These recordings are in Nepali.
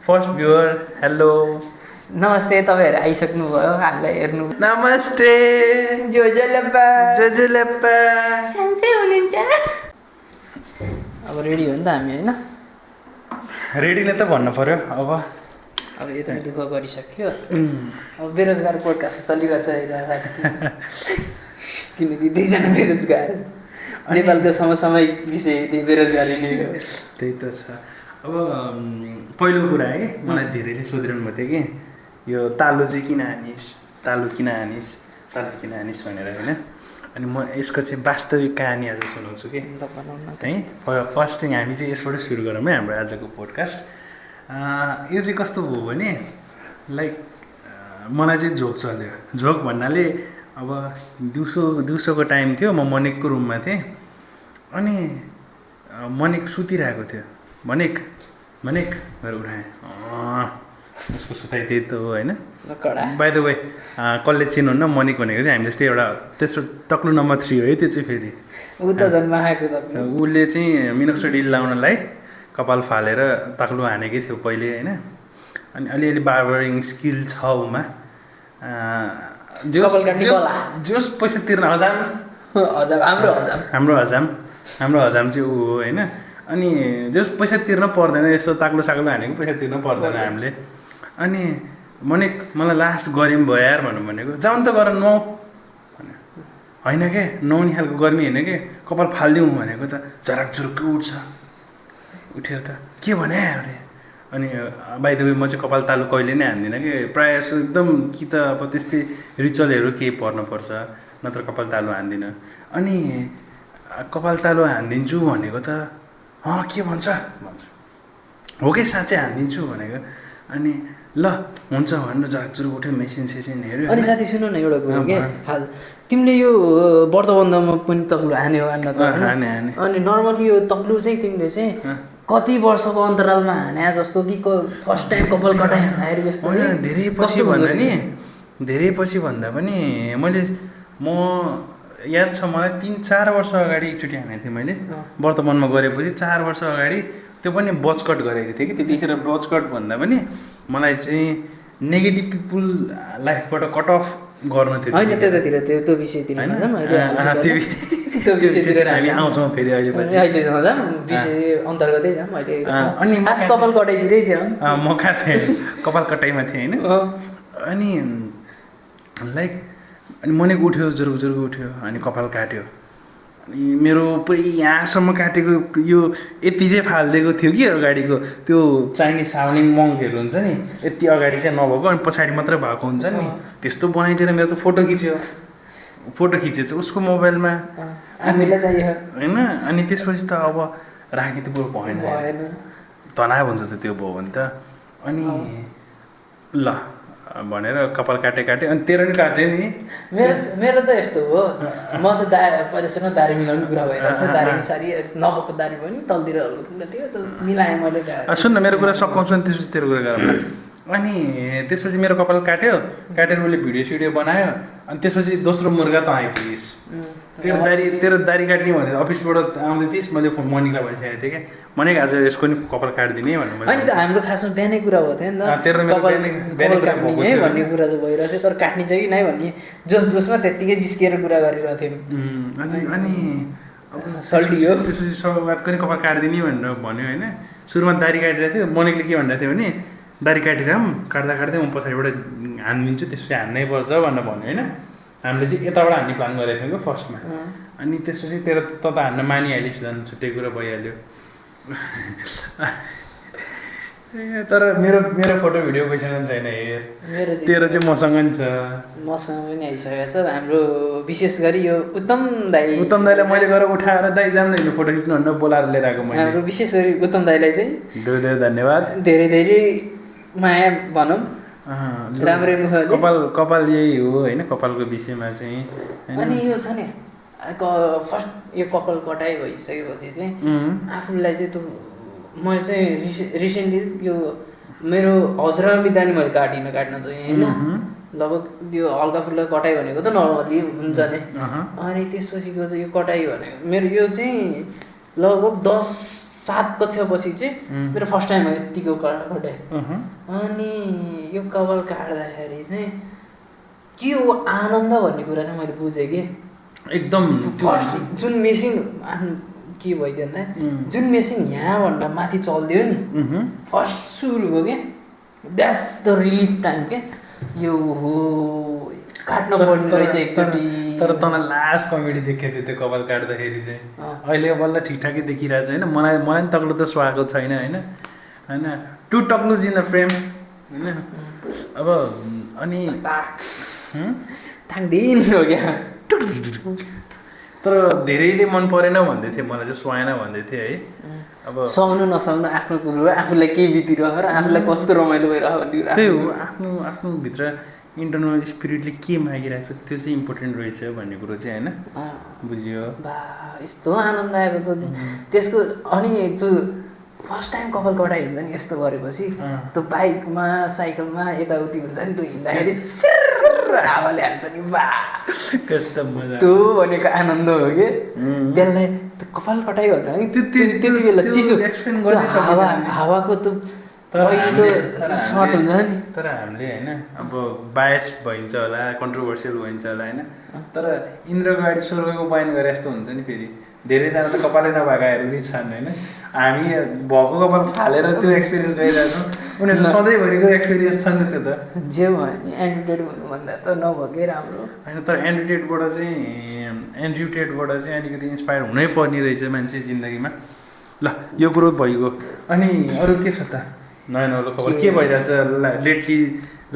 फर्स्ट भ्युअर हेलो नमस्ते, तपाईँहरू आइसक्नुभयो हामीलाई हेर्नु। नमस्ते जोजोलेप्पा जोजुलेप्पा सन्चै हुनुहुन्छ? अब रेडी हो नि त हामी, होइन? रेडी नै त भन्नु पर्यो। अब यत्रो दुःख गरिसक्यो, अब बेरोजगार पोडकास्ट चलिरहेछ साथी। किनकि दुईजना बेरोजगार, नेपालको समसामयिक विषय त्यही बेरोजगारी नै हो। त्यही त छ। अब पहिलो कुरा है, मलाई धेरैले सोधिरहनु भएको थियो कि यो तालु चाहिँ किन हानिस्, तालु किन हानिस् भनेर, होइन? अनि म यसको चाहिँ वास्तविक कहानी आज सुनाउँछु कि है। फर्स्ट थिङ हामी चाहिँ यसबाट सुरु गरौँ है हाम्रो आजको पोडकास्ट। यो चाहिँ कस्तो भयो भने लाइक मलाई चाहिँ झोक चल्यो। झोक भन्नाले अब दिउँसोको टाइम थियो, म मनिकको रुममा थिएँ अनि मनिक सुतिरहेको थियो। मनिक भनेर उठाएँ, उसको सुताइ त्यही त हो, होइन? बाइ द वे कसले चिन्नुहुन्न, मनिक भनेको चाहिँ हामी जस्तै एउटा तेस्रो तक्लु नम्बर 3 हो है। त्यो चाहिँ फेरि उसले चाहिँ मिनोक्सिडिल लाउनलाई कपाल फालेर तक्लु हानेकै थियो पहिले, होइन? अनि अलिअलि बार्बरिङ स्किल छ उमा। जोस पैसा तिर्न हाम्रो हजाम चाहिँ ऊ हो, होइन? अनि जोस पैसा तिर्न पर्दैन, यस्तो ताक्लो साक्लो हानेको पैसा तिर्न पर्दैन हामीले। अनि मनिक मलाई लास्ट गर्मी भयो यार भनौँ भनेको, जाउँ त गर नुहाउँ भने। होइन के नुहाउने खालको गर्मी होइन कि, कपाल फालिदिउँ भनेको त झराक झुरुक्क उठेर त के भने अरे। अनि बाइ द वे म चाहिँ कपाल तालु कहिले नै हान्दिनँ कि, प्रायः जस्तो एकदम कि त अब त्यस्तै रिचुअलहरू केही पर्नुपर्छ नत्र कपाल तालु हान्दिनँ। अनि कपाल तालु हानिदिन्छु भनेको त के भन्छ हो कि साँच्चै हानिदिन्छु भनेको। अनि ल हुन्छ भनेर झाकझुरुक उठ्यो, मेसिन हेऱ्यो। अनि साथी सुन न एउटा कुरो के, तिमीले यो व्रतबन्धमा पनि तक्लु हान्यो हान्न त? हाने। अनि नर्मली यो तक्लु चाहिँ तिमीले चाहिँ कति वर्षको अन्तरालमा हाने जस्तो कि फर्स्ट टाइम कपाल कटाइ हान्दाखेरि जस्तो? धेरै पछि भन्दा पनि म याद छ मलाई 3-4 वर्ष अगाडि एकचोटि हानेको थिएँ मैले वर्तमानमा गरेपछि। 4 वर्ष अगाडि त्यो पनि बचकट गरेको थिएँ कि, त्यतिखेर बचकट भन्दा पनि मलाई चाहिँ नेगेटिभ पिपुल लाइफबाट कट अफ गर्न थियो। होइन त्यतातिर त्यो विषयतिर त्यो विषयतिर हामी आउँछौँ फेरि अहिले विषय अन्तर्गतै जाऊँ अहिले। अनि कपाल कटाइतिरै थियो, म कहाँ थिएँ, कपाल कटाइमा थिएँ, होइन? अनि लाइक अनि मनिक उठ्यो, जुरुक उठ्यो, अनि कपाल काट्यो। अनि मेरो पुरै यहाँसम्म काटेको यो यति चाहिँ फालिदिएको थियो कि अगाडिको त्यो चाइनिज साउनिङ मङ्कहरू हुन्छ नि, यति अगाडि चाहिँ नभएको अनि पछाडि मात्रै भएको हुन्छ नि, त्यस्तो बनाइदिएर मेरो त फोटो खिचेछ उसको मोबाइलमा, होइन? अनि त्यसपछि त अब राख्ने त कुरो भएन, तनाव हुन्छ त त्यो भयो भने त। अनि ल भनेर कपाल काटे अनि तेरो नि काटे नि। मेरो त यस्तो हो, म त पहिलासँग दारी मिलाउने कुरा भइरहेको थियो। दारी सारी नभएको दारी भयो नि, तलतिर हल्का थियो, त मिलाएँ मैले। सुन्न मेरो कुरा सकाउँछु नि, त्यसपछि तेरो कुरा गरौँ। अनि त्यसपछि मेरो कपाल काटेर उसले भिडियो बनायो। अनि त्यसपछि दोस्रो मुर्गा त आइपुगिस्, तेरो दारी काट्ने भनेर अफिसबाट आउँदै थिइस्। मैले मनिकलाई भनिसकेको थिएँ क्या, मनिक आज यसको नि कपाल काटिदिने भनेर। होइन त हाम्रो खासमा बिहानै कुरा भएको थियो नि त, कपाल काट्ने है भन्ने कुरा चाहिँ भइरहेको थियो, तर काट्ने चाहिँ कि नै भन्ने जोसमा त्यत्तिकै जिस्किएर कुरा गरिरहेको थियौँ। अनि सल्टियो। त्यसपछि सुरुवातको नि कपाल काटिदिने भनेर भन्यो, होइन? सुरुमा दारी काटिरहेको थियो, मनिकले के भनिरहेको थियो भने दारी काट्दै म पछाडिबाट हानिदिन्छु, त्यसपछि हान्नै पर्छ भनेर भन्यो, होइन? हामीले चाहिँ यताबाट हान्ने प्लान गरेको थियौँ कि फर्स्टमा। अनि त्यसपछि तेरो त हान्न मानिहालिस्, झन् छुट्टै कुरा भइहाल्यो। तर मेरो फोटो भिडियो कोहीसँग छैन, हेर तेरो चाहिँ मसँग नि छ। मसँग पनि आइसकेको छ। हाम्रो विशेष गरी यो उत्तम दाईलाई मैले गएर उठाएर दाई जानु न फोटो खिच्नु भनेर बोलाएर लिएर आएको मैले। हाम्रो विशेष गरी उत्तम दाईलाई चाहिँ धेरै धन्यवाद, धेरै माया भनौँ, राम्रै मुखले। कपाल यही हो, होइन? कपालको विषयमा चाहिँ। अनि यो छ नि फर्स्ट यो कपाल कटाइ भइसकेपछि चाहिँ आफूलाई चाहिँ त्यो मैले चाहिँ रिसेन्टली यो मेरो हजुरआमा बित्दा नि मैले काट्न चाहिँ, होइन? लगभग यो हल्का फुल्का कटाइ भनेको त नर्मली हुन्छ नि। अनि त्यसपछिको चाहिँ यो कटाइ भनेको मेरो यो चाहिँ लगभग 10 7 कक्षापछि चाहिँ मेरो फर्स्ट टाइम हो यतिको कटाइ। अनि यो कपाल काट्दाखेरि चाहिँ के हो आनन्द भन्ने कुरा चाहिँ मैले बुझेँ कि एकदम फर्स्ट जुन मेसिन के भइदियो भन्दा जुन मेसिन यहाँभन्दा माथि चल्दियो नि फर्स्ट सुरुको के द्याट्स द रिलिफ टाइम के यो हो काट्न पर्ने रहेछ एकचोटि। तर तँलाई लास्ट कमेडी देखेको थियो त्यो कपाल काट्दाखेरि चाहिँ अहिले बल्ल ठिकठाकै देखिरहेको छ होइन। मलाई पनि तक्लो त सुहाएको छैन होइन टु टक्लुज इन द फ्रेम होइन। अब अनि दिन हो क्या तर धेरैले मन परेन भन्दै थिएँ मलाई चाहिँ सुहाएन भन्दै थिएँ है। अब सुहाउनु नसुहाउनु आफ्नो कुरो हो आफूलाई के बितिरह र आफूलाई कस्तो रमाइलो भइरह भन्ने कुरा त्यही हो आफ्नो भित्र इन्टरनल स्पिरिटले के मागिरहेको छ त्यो चाहिँ इम्पोर्टेन्ट रहेछ भन्ने कुरो चाहिँ होइन बुझियो। बा यस्तो आनन्द आएको त त्यसको। अनि त्यो फर्स्ट टाइम कपाल कटाइ हुन्छ नि यस्तो गरेपछि त्यो बाइकमा साइकलमा यताउति हुन्छ नि त्यो हिँड्दाखेरि हावाले हाल्छ नि बा कस्तो मजा त्यो भनेको आनन्द हो कि त्यसलाई त्यो कपाल कटाइ भन्दा नि त्यति बेला चिसो हावाको त्यो पहिलो सर्ट हुन्छ नि। तर हामीले होइन अब बायस भइन्छ होला कन्ट्रोभर्सियल भइन्छ होला होइन। तर इन्द्रको गाडी स्वर्गको बयान गरे जस्तो हुन्छ नि। फेरि धेरैजना त कपालै नभएकाहरू नि छन् होइन। हामी भएको कपाल फालेर त्यो एक्सपिरियन्स गरिरहेको छौँ उनीहरू सधैँभरिको एक्सपिरियन्स छ नि त्यो त। जे भयो नि एन्ड्रुटेड भन्नुभन्दा त नभएकै राम्रो होइन। तर एन्ड्रुटेडबाट चाहिँ अलिकति इन्सपायर हुनै पर्ने रहेछ मान्छे जिन्दगीमा। ल यो कुरो भइगयो। अनि अरू के छ त नयाँ नौलो खबर के भइरहेछ लेटली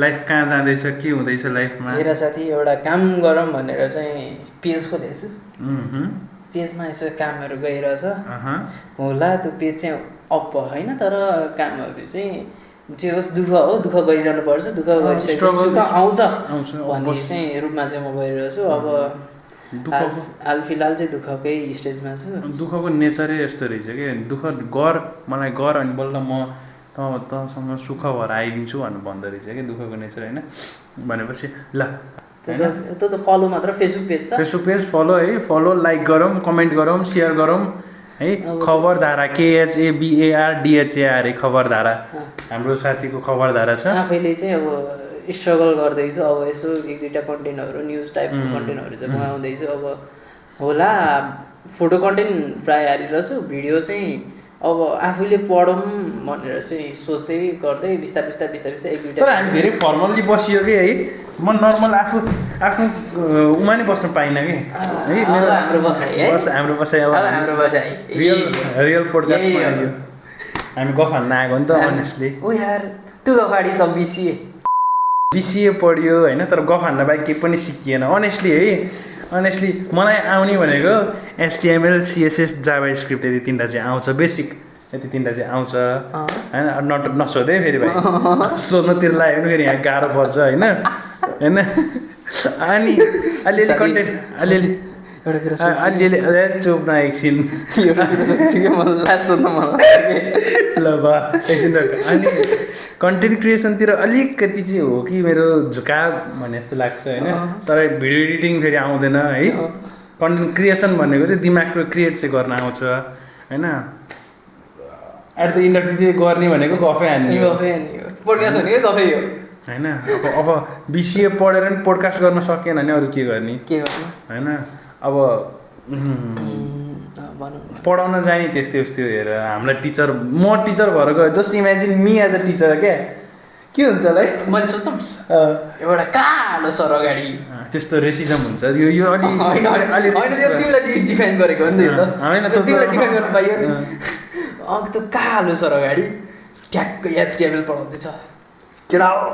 लाइफ कहाँ जाँदैछ के हुँदैछ लाइफमा? मेरा साथी एउटा काम गरौँ भनेर चाहिँ पेज खोलेको छु। पेजमा यसो कामहरू गइरहेछ होला। त्यो पेज चाहिँ अप होइन तर कामहरू चाहिँ जे होस् दुःख हो दुःख गरिरहनु पर्छ दुःख गरिसकेपछि सुख आउँछ भन्ने चाहिँ रूपमा चाहिँ म गइरहेको छु। अब हाल फिलहाल चाहिँ दुःखकै स्टेजमा छु। दुःखको नेचरै यस्तो रहेछ कि दुःख गर मलाई गर अनि बल्ल म तँसँग सुख भएर आइदिन्छु भनेर भन्दो रहेछ कि दुःखको नेचर होइन। भनेपछि ल त्यो त फलो मात्र फेसबुक पेज छ। फेसबुक पेज फलो है फलो लाइक गरौँ कमेन्ट गरौँ सेयर गरौँ है। खबरधारा KHABARDHAR है खबरधारा हाम्रो साथीको खबरधारा छ। आफैले चाहिँ अब स्ट्रगल गर्दैछु अब यसो 1-2टा कन्टेन्टहरू न्युज टाइपको कन्टेन्टहरू चाहिँ बनाउँदैछु। अब होला फोटो कन्टेन्ट प्रायः हालिरहेको छु। भिडियो चाहिँ अब आफूले पढौँ भनेर चाहिँ सोच्दै गर्दै बिस्तारै 1-2टा। तर हामी धेरै फर्मल्ली बसियो कि है। म नर्मल आफ्नो उमा नै बस्नु पाइनँ कि है। हाम्रो बसाइ रियल पोडकास्टमा आइयो। हामी गफ हाल्न आएको नि त अनेस्टली। ओ यार टु अगाडि छ BCA पढ्यो होइन। तर गफ हाल्न बाहेक केही पनि सिकिएन अनेस्टली है। अनेस्टली मलाई आउने भनेको HTML CSS जाभास्क्रिप्ट यति 3टा चाहिँ आउँछ बेसिक यति 3टा चाहिँ आउँछ होइन। नसोधे फेरि भाइ सोध्नुतिर लाग्यो भने फेरि यहाँ गाह्रो पर्छ होइन। अनि अलिअलि कन्टेन्ट अलिअलि चुप न एकछिन ल बा एकछिन। अनि कन्टेन्ट क्रिएसनतिर अलिकति चाहिँ हो कि मेरो झुकाव भने जस्तो लाग्छ होइन। तर भिडियो एडिटिङ फेरि आउँदैन है। कन्टेन्ट क्रिएसन भनेको चाहिँ दिमागको क्रिएट चाहिँ गर्न आउँछ होइन। At the end of the day गर्ने भनेको गफै हान्ने होइन। अब BCA पढेर पनि पोडकास्ट गर्न सकेन भने अरू के गर्ने होइन। अब पढाउन जाने त्यस्तै हेर हामीलाई टिचर म टिचर भएर गयो। Just imagine me as a teacher क्या के हुन्छ होला है। मैले सोच्छौँ एउटा कालो सर अगाडि त्यस्तो रेसिजम हुन्छ यो डिफाइन गरेको हो नि त डिफाइन गर्न पाइयो नि। त्यो कालो सर अगाडि ठ्याक्क HTML पढाउँदैछ केटा हो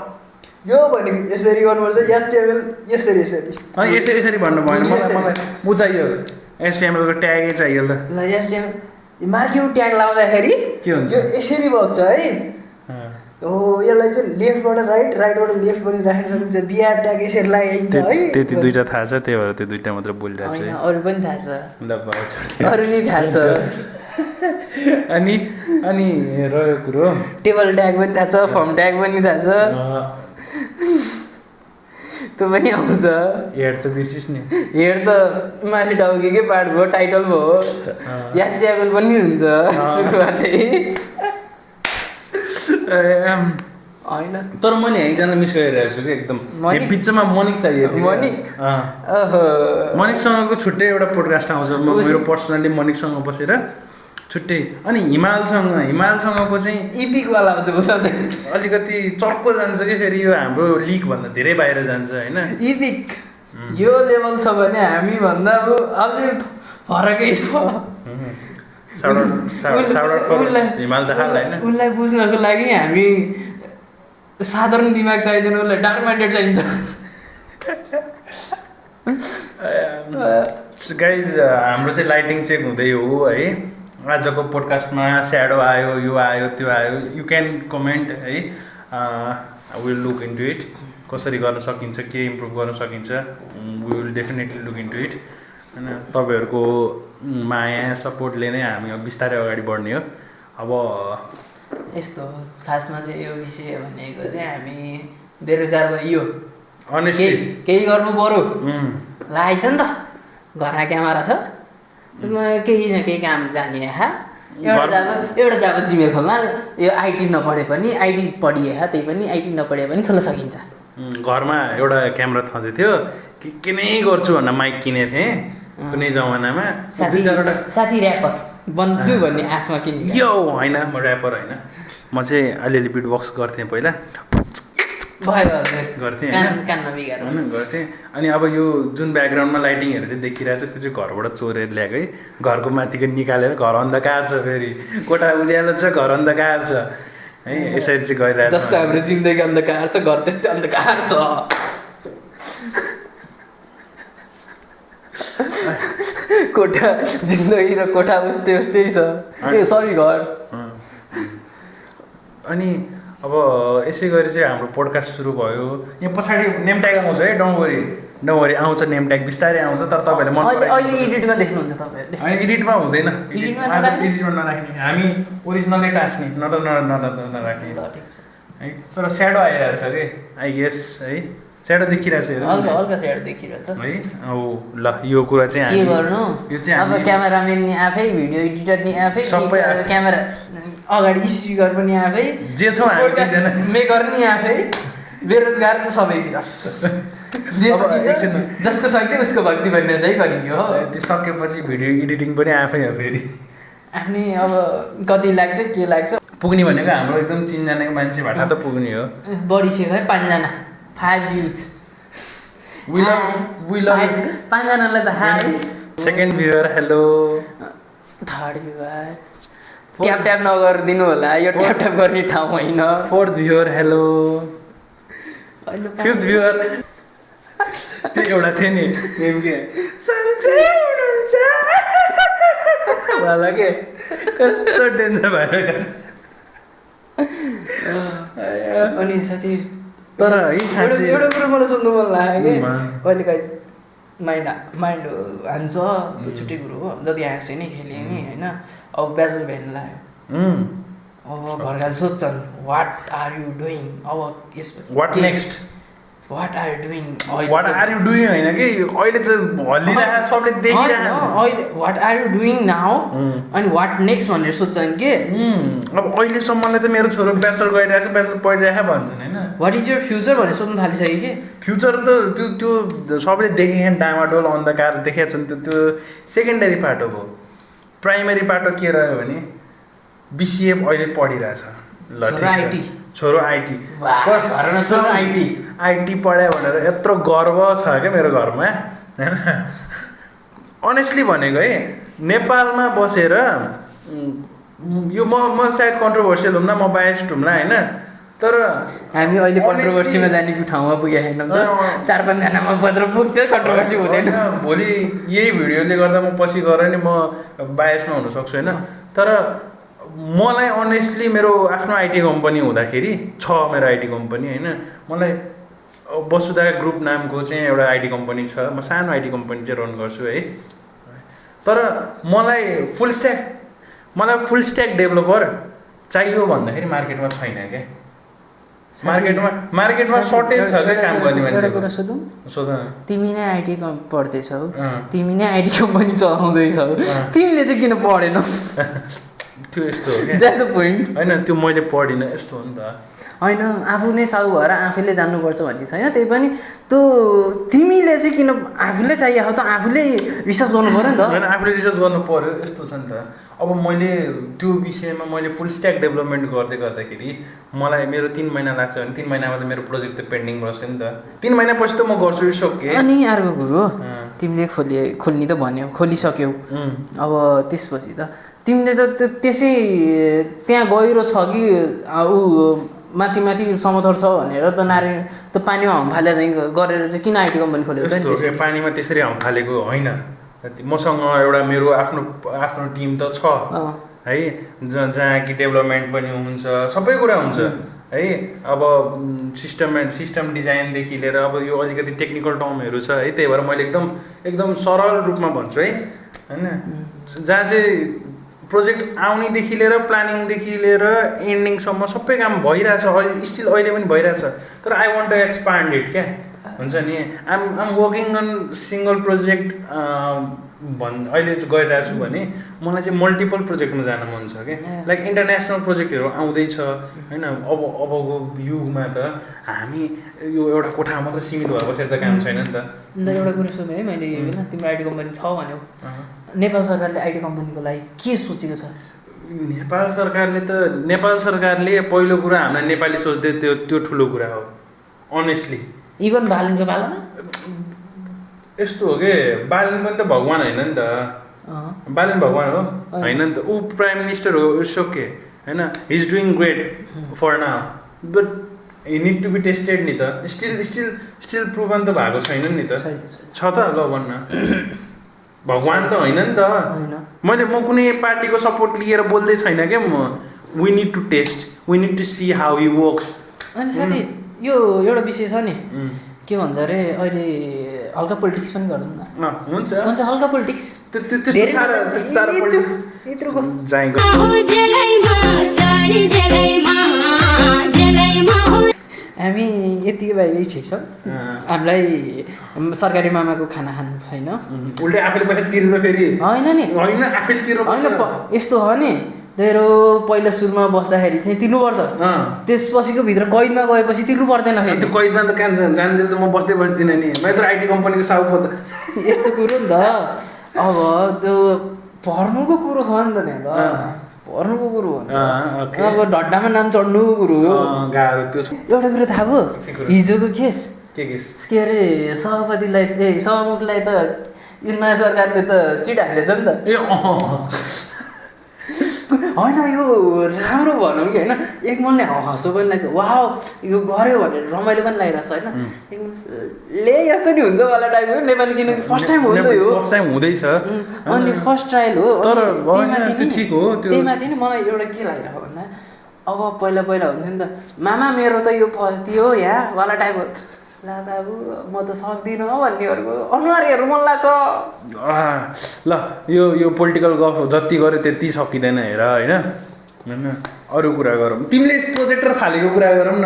यो भनेको यसरी गर्नुपर्छ HTML यसरी भन्नु भएन। मलाई बुझाइयो HTML को ट्यागै चाहियो ल HTML मार्किङ ट्याग लाउँदाखेरि के हुन्छ यो यसरी बग्छ है। हो यसलाई चाहिँ लेफ्टबाट राइटबाट लेफ्ट पनि राख्न सकिन्छ। बिआर ट्याग यसरी लगाइन्छ है। त्यति 2टा थाहा छ त्यही भएर त्यो 2टा मात्र बोलिरहेको छ। अरू पनि थाहा छ ल अरू नि थाहा छ। अनि रह्यो कुरो टेबल ट्याग पनि थाहा छ फर्म ट्याग पनि थाहा छ। त्यो पनि आउँछ। हेड त बिर्सिस् नि। हेड त माथि टाउकेकै पार्ट भयो, टाइटल भयो। यास्ट्यागल पनि हुन्छ सुरुवातै होइन। तर मैले एकजना मिस गरिरहेको छु कि एकदम बिचमा मनिक चाहिएको थियो। मनिकसँगको छुट्टै एउटा पोडकास्ट आउँछ। म मेरो पर्सनली मनिकसँग बसेर छुट्टै। अनि हिमालसँगको चाहिँ इपिकवाला हुन्छ उसमा चाहिँ अलिकति चर्को जान्छ कि फेरि यो हाम्रो लिगभन्दा धेरै बाहिर जान्छ होइन। इपिक यो लेभल छ भने हामीभन्दा अब अलि फरकै छ। हिमाल त हाल होइन। उसलाई बुझ्नको लागि हामी साधारण दिमाग चाहिँदैन, उसलाई डार्क माइन्डेड चाहिन्छ। गाइज हाम्रो चाहिँ लाइटिङ चेक हुँदै हो है। आजको पोडकास्टमा स्याडो आयो, यो आयो, त्यो आयो। यु क्यान कमेन्ट है। Will look into it. कसरी गर्न सकिन्छ, के इम्प्रुभ गर्न सकिन्छ, we will definitely look into it होइन। तपाईँहरूको माया सपोर्टले नै हामी बिस्तारै अगाडि बढ्ने हो। अब यस्तो खासमा चाहिँ यो विषय भनेको चाहिँ हामी बेरोजगार भइयो, केही गर्नु पऱ्यो लागेको छ नि त। घरमा क्यामेरा छ, केही न केही काम जाने एउटा जाब जिमेल खोल्न। यो आइटी नपढे पनि, आइटी पढिए त्यही पनि, आइटी नपढे पनि खोल्न सकिन्छ। घरमा एउटा क्यामेरा थन्दै थियो, के नै गर्छु भनेर माइक किनेको थिएँ कुनै जमानामा। साथी ऱ्यापर बन्छु भन्ने आशमा किने यो होइन, म ऱ्यापर होइन, म चाहिँ अलिअलि बिट बक्स गर्थेँ पहिला गर्थेँ होइन गर्थेँ। अनि अब यो जुन ब्याकग्राउन्डमा लाइटिङहरू चाहिँ देखिरहेको छ त्यो चाहिँ घरबाट चोरेर ल्याएको है। घरको माथिको निकालेर घर अन्धकार छ, फेरि कोठा उज्यालो छ, घर अन्धकार छ है। यसरी चाहिँ गइरहेको छ। जस्तो हाम्रो जिन्दगी अन्धकार छ, घर त्यस्तै अन्धकार छ। कोठा जिन्दगी र कोठा उस्तै छ। ए सरी घर। अनि अब यसै गरी चाहिँ हाम्रो पोडकास्ट सुरु भयो। यहाँ पछाडि नेम ट्याग आउँछ है, डोन्ट वरी आउँछ नेम ट्याग, बिस्तारै आउँछ। तर तपाईँहरूले मन अहिले एडिटमा देख्नुहुन्छ तपाईँहरूले। होइन एडिटमा हुँदैन, एडिटमा नराख्ने, हामी ओरिजिनलै टाँच्ने, नराख्ने है। तर स्याडो आइरहेको छ कि आई गेस है, स्याडो देखिरहेको छ हल्का स्याडो देखिरहेछ है। अब ल यो कुरा चाहिँ के गर्नु, यो चाहिँ अब क्यामेराम्यान नि आफै, भिडियो एडिटर नि आफै, सबै क्यामेरा अगाडि स्पिकर पनि आफै, जे छौँ हामी मेकर नि आफै, बेरोजगार सबैतिर। जसको शक्ति उसको भक्ति भन्ने चाहिँ गरियो हो। त्यो सकेपछि भिडियो एडिटिङ पनि आफै हो फेरि। आफ्नै अब कति लाग्छ के लाग्छ पुग्ने भनेको हाम्रो एकदम चिनजानेको मान्छे भाटा त पुग्ने हो। बढी सेक है 5 जना 5 भ्युज। We love 5 जनालाई त high. Second viewer hello. Third viewer tap नगरिदिनु होला, यो ट्याप गर्ने ठाउँ होइन। Fourth viewer hello. Fifth viewer त्यो एउटा थियो नि नेम के सन्चै हुनुहुन्छ वाला के कस्तो डेन्जर भएर। अनि साथी तर है साँच्चै एउटा कुरो मलाई सोध्नु मन लाग्यो कि कहिले काहीँ माइन्ड हान्छ, त्यो छुट्टै कुरो हो। जति हाँस्यो नि खेल्यो नि होइन। अब ब्याचलर भेट्नु लाग्यो, अब घरका सोध्छन् वाट आर यु डुइङ, अब यसपछि what next, what are you doing होइन कि अहिले त हल्लिरहेको सबले देखिरहेको अहिले what are you doing now अनि वाट नेक्स्ट भनेर सोध्छन् कि। अब अहिलेसम्मलाई त मेरो छोरो ब्याचलर गइरहेको छ, ब्याचलर पढिरहेको भन्छन् होइन। वाट इज यर फ्युचर भनेर सोध्नु थालिसक्यो कि। फ्युचर त त्यो सबले देखेको डामाडोल अन्धकार देखेका छन्, त्यो सेकेन्डरी पाटो भयो। प्राइमेरी पाटो के रह्यो भने बिसिए अहिले पढिरहेछ। ल ठिक छ, छोरो आइटी आइटी पढायो भनेर यत्रो गर्व छ क्या मेरो घरमा होइन। अनेस्टली भनेको है, नेपालमा बसेर यो म सायद कन्ट्रोभर्सियल हुँ न, म बायस्ड हुँ न होइन। तर हामी अहिले कन्ट्रोभर्सीमा जाने ठाउँमा पुगेको छैनौँ। 4-5 जनामा मात्र पुग्छ, कन्ट्रोभर्सी हुँदैन। भोलि यही भिडियोले गर्दा म पछि गएर नि म बायसमा हुनसक्छु होइन। तर मलाई अनेस्टली मेरो आफ्नो आइटी कम्पनी हुँदाखेरि छ, मेरो आइटी कम्पनी होइन। मलाई वसुधा ग्रुप नामको चाहिँ एउटा आइटी कम्पनी छ, म सानो आइटी कम्पनी चाहिँ रन गर्छु है। तर मलाई फुल स्ट्याक डेभलपर चाहियो भन्दाखेरि मार्केटमा छैन क्या। मार्केटमा सर्टेज छ क्या काम गर्ने एउटा मान्छेको। कुरा सोधौँ, सोध न। तिमी नै आइटी पढ्दैछौ, तिमी नै आइटी कम्पनी चलाउँदैछौ, तिमीले चाहिँ किन पढेनौ? त्यो यस्तो हो क्या, द्याट्स द पोइन्ट होइन त्यो मैले पढिनँ यस्तो हो नि त। होइन आफू नै साहु भएर आफैले जान्नुपर्छ भन्ने छैन, त्यही पनि त्यो तिमीले चाहिँ किन आफूले चाहिएको त आफूले रिसर्च गर्नु पऱ्यो नि त। होइन आफूले रिसर्च गर्नु पऱ्यो, यस्तो छ नि त। अब मैले त्यो विषयमा मैले फुल स्ट्याक डेभलपमेन्ट गर्दाखेरि मलाई मेरो 3 महिना लाग्छ भने 3 महिनामा त मेरो प्रोजेक्ट त पेन्डिङ बस्यो नि त। 3 महिनापछि त म गर्छु सकेँ। अनि अर्को कुरो तिमीले खोल्ने त भन्यौ, खोलिसक्यौ, अब त्यसपछि त तिमीले त त्यसै त्यहाँ गहिरो छ कि ऊ माथि समथर छ भनेर त त पानीमा हम्फाले चाहिँ गरेर चाहिँ किन आइटी कम्पनी खोलेको त नि? पानीमा त्यसरी हम्फालेको होइन, मसँग एउटा मेरो आफ्नो टिम त छ है, जहाँ कि डेभलपमेन्ट पनि हुन्छ, सबै कुरा हुन्छ है। अब सिस्टम डिजाइनदेखि लिएर अब यो अलिकति टेक्निकल टर्महरू छ है, त्यही भएर मैले एकदम सरल रूपमा भन्छु है, होइन। जहाँ चाहिँ प्रोजेक्ट आउनेदेखि लिएर प्लानिङदेखि लिएर एन्डिङसम्म सबै काम भइरहेछ, अहिले पनि भइरहेछ। तर I want to expand it क्या, हुन्छ नि। I'm working on single project अहिले चाहिँ गरिरहेको छु भने मलाई चाहिँ मल्टिपल प्रोजेक्टमा जान मन छ क्या। लाइक इन्टरनेसनल प्रोजेक्टहरू आउँदैछ होइन। अबको युगमा त हामी यो एउटा कोठामा मात्र सीमित भएर बसेर त काम छैन नि त। एउटा कुरो सोधेँ है मैले, होइन तिम्रो आइटी कम्पनी छ भन्यौ, नेपाल सरकारले आइटी कम्पनीको लागि के सोचेको छ? नेपाल सरकारले पहिलो कुरा हामीलाई नेपाली सोच्दै त्यो ठुलो कुरा हो अनेस्टली। इभन बालनको पालामा यस्तो हो कि बालन पनि त भगवान होइन नि त, बालन भगवान हो होइन नि त। ऊ प्राइम मिनिस्टर हो, इट्स ओके होइन, he is doing great for now, but he need to be tested नि त। स्टिल प्रुभन त भएको छैन नि त, छ त ल भन्न। भगवान त होइन नि त। म कुनै पार्टीको सपोर्ट लिएर बोल्दै छैन क्या म। We need to test, we need to see how he works. अनि साथी यो एउटा विषय छ नि, के भन्छ अरे अहिले हल्का पोलिटिक्स पनि गरौँ न। हुन्छ हल्का पोलिटिक्स हामी यतिकै बाहिरै ठिक छ, हामीलाई सरकारी मामाको खाना खानु छैन, उल्टै आफैले पैसा तिर्नु फेरि होइन नि, होइन आफैले तिर्नु होइन यस्तो हो नि। तेरो पहिला सुरुमा बस्दाखेरि चाहिँ तिर्नुपर्छ, त्यसपछिको भित्र कैदमा गएपछि तिर्नु पर्दैन। फेरि त्यो कैदमा त कहाँ जान्दिनँ त म बस्दिनँ नि, मैले त आइटी कम्पनीको साउ पो त। यस्तो कुरो नि त। अब त्यो भर्नुको कुरो छ नि त, त्यहाँ भर्नुको कुरो हो, अब ढड्डामा नाम चढ्नुको कुरो हो। गाह्रो त्यो छ। एउटा कुरो थाहा भयो हिजोको केस के अरे सभामुखलाई त यो नयाँ सरकारले त चिट हालेछ नि त। होइन यो राम्रो भनौँ कि होइन, एक मनले हँसो पनि लाग्छ, वाह यो गऱ्यो भनेर रमाइलो पनि लागिरहेछ होइन। ले यस्तो नि हुन्छ वाला टाइपको नेपाली, किनकि फर्स्ट टाइम हुँदैछ अनि फर्स्ट ट्रायल हो। तर ठिक हो। त्यही माथि नि मलाई एउटा के लागिरहेको भन्दा, अब पहिला हुन्थ्यो नि त, मामा मेरो त यो फस्दियो यहाँ वाला टाइप हो। ला बाबु म त सक्दिनँ भन्नेहरूको अनुहारहरू मन लाग्छ। ल यो पोलिटिकल गफ जति गऱ्यो त्यति सकिँदैन हेर होइन। अरू कुरा गरौँ, तिमीले प्रोजेक्टर फालेको कुरा गरौँ न।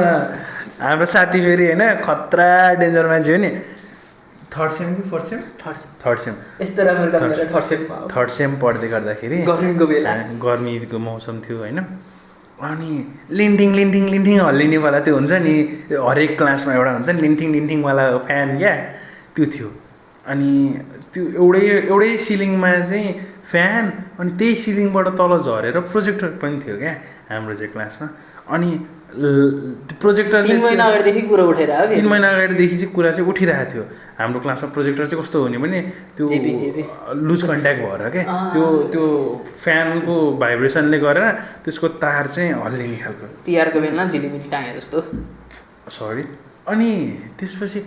हाम्रो साथी फेरि होइन खतरा डेन्जर मान्छे हो नि। थर्ड सेम कि फोर्थ सेम? Third same. यस्तो राम्रो थर्ड सेम पढ्दै गर्दाखेरि गर्मीको बेला, गर्मीको मौसम थियो होइन। अनि लिन्टिङ हल्लिनेवाला त्यो हुन्छ नि, हरेक क्लासमा एउटा हुन्छ नि लिन्टिङवाला फ्यान क्या, त्यो थियो। अनि त्यो एउटै सिलिङमा चाहिँ फ्यान, अनि त्यही सिलिङबाट तल झरेर प्रोजेक्टर पनि थियो क्या हाम्रो चाहिँ क्लासमा। अनि प्रोजेक्टर 3 महिना अगाडिदेखि कुरा उठेर 3 महिना अगाडिदेखि चाहिँ कुरा चाहिँ उठिरहेको थियो। हाम्रो क्लासमा प्रोजेक्टर चाहिँ कस्तो हुने भने त्यो लुज कन्ट्याक्ट भएर क्या, त्यो फ्यानको भाइब्रेसनले गरेर त्यसको तार चाहिँ हल्लिने खालको, तिहारको बेला झिलिमिली टाँगे जस्तो। सरी। अनि त्यसपछि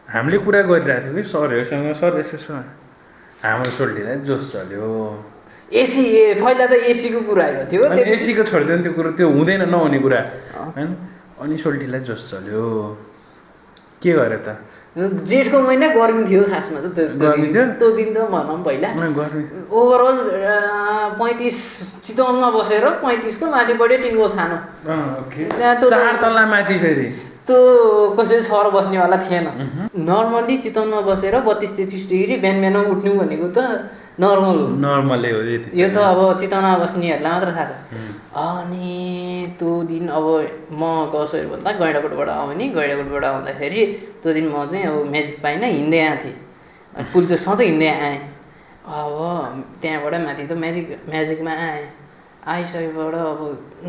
हामीले कुरा गरिरहेको थियौँ कि सरहरूसँग, सर यसो हाम्रो सोल्टीलाई जोस चल्यो। एसी पहिला त एसीको कुरा आएको थियो, एसीको छोडिदियो नि त्यो कुरो, त्यो हुँदैन नहुने कुरा होइन। अनि सोल्टीलाई जोस चल्यो, के गरे त जेठको महिना गर्मी थियो खासमा त गर्मी थियो? त्यो दिन त भनौँ पहिला गर्मी ओभरअल 35 चितवनमा बसेर 35 को माथि बढ्यो टिनको छानो ओके त्यहाँ त्यो 4 तल्ला माथि फेरि त्यो कसैले सर बस्नेवाला थिएन नर्मल्ली चितवनमा बसेर 32-33 डिग्री बिहान बिहान उठ्नु भनेको त नर्मल हो नर्मलै हो यो त अब चितवनमा बस्नेहरूलाई मात्र थाहा छ अनि त्यो दिन अब म कसरी भन्दा गैँडाकोटबाट आउने गैँडाकोटबाट आउँदाखेरि त्यो दिन म चाहिँ अब म्याजिक पाइनँ हिँड्दै आएको थिएँ पुल चाहिँ सधैँ हिँड्दै आएँ अब त्यहाँबाट माथि त म्याजिकमा आएँ आइसकेबाट अब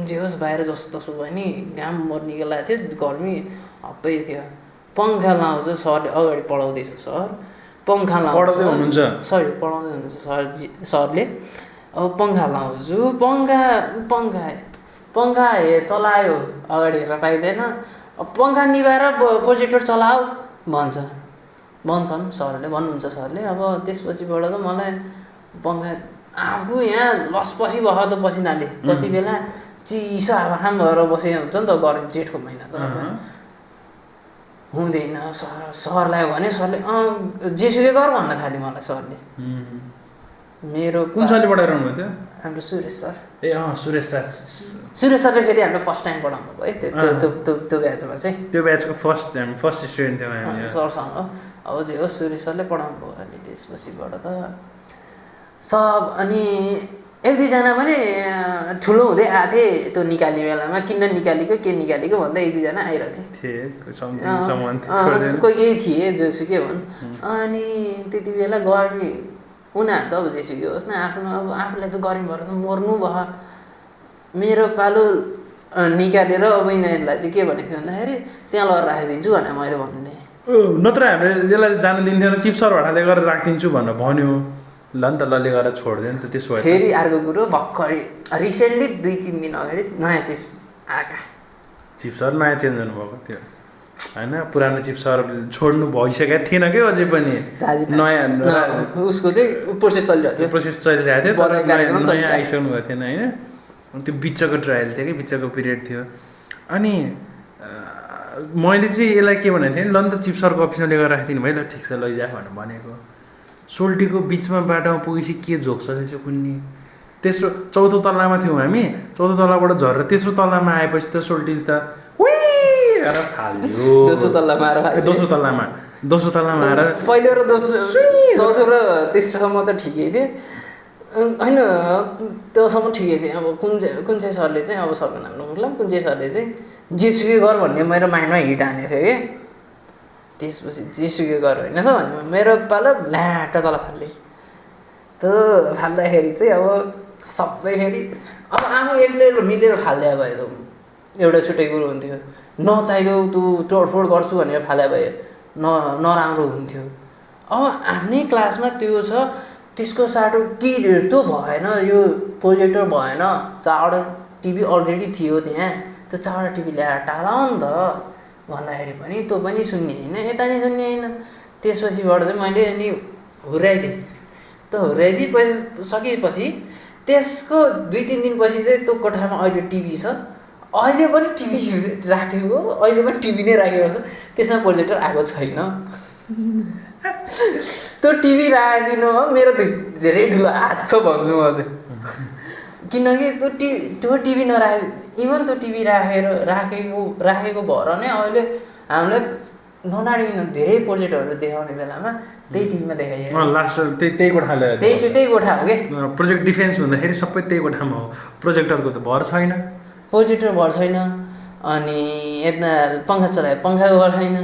जे होस् बाहिर जस्तो तसो भयो नि घाम मर्निको लागेको थियो गर्मी हप्पै थियो पङ्खा लाउँछु सरले अगाडि पढाउँदैछ सर पङ्खा पढाउँदै हुनुहुन्छ सरी पढाउँदै हुनुहुन्छ सरले अब पङ्खा लाउँछु पङ्खा चलायो अगाडि हेरेर पाइँदैन पङ्खा निभाएर प्रोजेक्टर चलाऊ भन्छन् सरले भन्नुहुन्छ सरले अब त्यसपछिबाट त मलाई पङ्खा आफू यहाँ लसपसी भयो त पसिनाले कति बेला चिसो हावाखाम भएर बसेको हुन्छ नि त गर्मी जेठको महिना त हुँदैन सरलाई भने सरले जेसुकै गर भन्न थाल्यो मलाई सरले मेरो कुन सरले पढाइरहनु भएको थियो हाम्रो सुरेश सर ए सुरेश सरले फेरि हाम्रो फर्स्ट टाइम पढाउनु भयो त्यो ब्याचमा चाहिँ त्यो ब्याचको फर्स्ट स्टुडेन्ट थियो हामी सरसँग अब जे होस् सुरेश सरले पढाउनु भयो अनि त्यसपछिबाट त सब अनि 1-2जना पनि ठुलो हुँदै आएको थिएँ त्यो निकाल्ने बेलामा किन निकालेको के निकालेको भन्दा 1-2जना आइरहेको थिए कोही केही थिए जोसुकै भन् अनि त्यति बेला गर्मी उनीहरू त अब जेसुकै होस् न आफ्नो अब आफूलाई त गर्मी भएर त मर्नु भयो मेरो पालो निकालेर अब यिनीहरूलाई चाहिँ के भनेको थियो भन्दाखेरि त्यहाँ लगेर राखिदिन्छु भनेर मैले भन्ने नत्र हामीले यसलाई जानु दिन्थेन चिप सर भाडाले गरेर राखिदिन्छु भनेर भन्यो ल नि त लले गरेर छोडिदियो नि त त्यसो भए फेरि अर्को कुरो भर्खरै रिसेन्टली 2-3 दिन अगाडि नयाँ चिप्स आएका चिप सर नयाँ चेन्ज हुनुभएको थियो होइन पुरानो चिप सर छोड्नु भइसकेको थिएन कि अझै पनि नयाँ उसको चाहिँ प्रोसेस चलिरहेको थियो तर नयाँ आइसक्नु भएको थिएन होइन त्यो बिचको ट्रायल थियो कि बिचको पिरियड थियो अनि मैले चाहिँ यसलाई के भनेको थिएँ ल नि त चिप सरको अफिसमा लिएर राखिदिनु भयो ल ठिक छ लैजा भनेर भनेको सोल्टीको बिचमा बाटोमा पुगेपछि के झोक्छ त्यसो कुन्नी तेस्रो चौथो तल्लामा थियौँ हामी चौथो तल्लाबाट झरेर तेस्रो तल्लामा आएपछि त सोल्टी त फाल्यो दोस्रो तल्लामा आएर पहिलो र दोस्रो चौथो र तेस्रोसम्म त ठिकै थिएँ होइन त्योसम्म ठिकै थिएँ अब कुन चाहिँ सरले चाहिँ अब सरको नाम नगर्लाम कुन चाहिँ सरले चाहिँ जेसुकै गर भन्ने मेरो माइन्डमा हिट हानेको थियो कि त्यसपछि जेसुकै गर होइन त भने मेरो पालो ल्याट तल फाल्ने त्यो फाल्दाखेरि चाहिँ अब सबै फेरि अब आफू एक्लै मिलेर फाल्दै भयो त एउटा छुट्टै कुरो हुन्थ्यो नचाहिँदो तँ तोडफोड गर्छु भनेर फाले भए नराम्रो हुन्थ्यो अब आफ्नै क्लासमा त्यो छ त्यसको साटो के त्यो भएन यो प्रोजेक्टर भएन 4वटा टिभी अलरेडी थियो त्यहाँ त्यो 4वटा टिभी ल्याएर टाला नि त भन्दाखेरि पनि त्यो पनि सुन्ने होइन यता चाहिँ सुन्ने होइन त्यसपछिबाट चाहिँ मैले अनि हुर्याइदिएँ त हुर्याइदिए सकेपछि त्यसको 2-3 दिनपछि चाहिँ त्यो कोठामा अहिले टिभी छ अहिले पनि टिभी राखेको अहिले पनि टिभी नै राखेको छ त्यसमा प्रोजेक्टर आएको छैन त्यो टिभी राखिदिनु हो मेरो धेरै ठुलो हात छ भन्छु म चाहिँ किनकि त्यो टिभी नराखे इभन त्यो टिभी राखेको भएर नै अहिले हामीलाई ननाडिकन धेरै प्रोजेक्टहरू देखाउने बेलामा त्यही टिभीमा देखाइयो लास्ट त्यही कोठाले त्यही कोठा हो कि प्रोजेक्ट डिफेन्स हुँदाखेरि सबै त्यही कोठामा हो प्रोजेक्टरको त भर छैन प्रोजेक्टर भर छैन अनि यता पङ्खा चलायो पङ्खाको भर छैन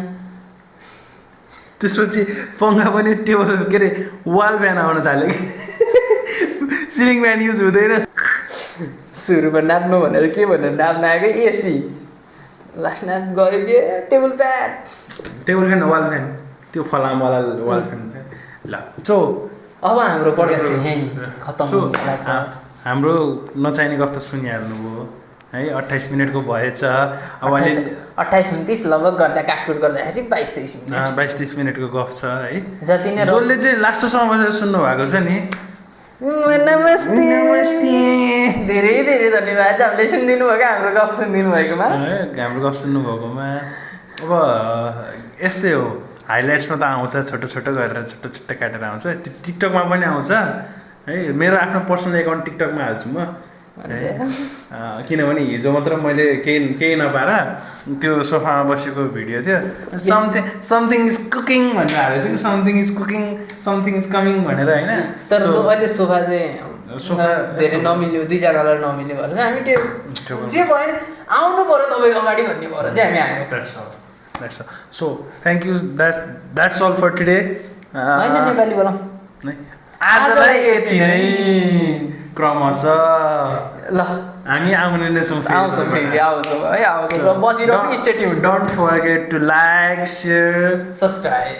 त्यसपछि पङ्खा पनि टेबल के अरे वाल फ्यान आउन थाल्यो कि सिलिङ फ्यान युज हुँदैन सुरुमा नाप्नु भनेर के भनेर नाप्न आएको एसी लास्टमा गयो कि टेबल फ्यान वाल फ्यान त्यो फलामवाला वाल फ्यान ल सो अब हाम्रो पडकास्ट यहीँ खतम हाम्रो नचाहिने गफ त सुनिहाल्नुभयो है 28 मिनटको भएछ अब अहिले 28-29 लगभग गर्दा काटकुट गर्दाखेरि 22-23 मिनट 22-23 मिनटको गफ छ है जति नै जसले चाहिँ लास्टसम्म बसेर सुन्नु भएको छ नि नमस्ते धेरै धेरै धन्यवाद हामीले सुनिदिनु भएको हाम्रो गफ सुनिदिनु भएकोमा हाम्रो गफ सुन्नु भएकोमा अब यस्तै हो, हाइलाइट्समा त आउँछ छोटो छोटो गरेर छोटो छोटो काटेर आउँछ, त्यो टिकटकमा पनि आउँछ है। मेरो आफ्नो पर्सनल एकाउन्ट टिकटकमा हाल्छु म है। किनभने हिजो मात्र मैले केही नपाएर त्यो सोफामा बसेको भिडियो थियो, समथिङ इज कुकिङ भनेर हालेको छु कि something is cooking something is coming भनेर होइन। तर अहिले सोफा चाहिँ धेरै नमिल्यो, दुईजनालाई नमिल्यो भएर चाहिँ हामी त्यो जे भयो आउनु पऱ्यो तपाईँको अगाडि भन्ने भएर चाहिँ हामी आयौँ। So thank you, that's all for today. होइन नेपाली बोलाउँ आजलाई यति नै क्रमशः ल हामी आउने नै छौँ आउँछौँ फेरि आउँछौँ है आउँछौँ र बसिरहनु stay tuned don't forget to like, share, subscribe.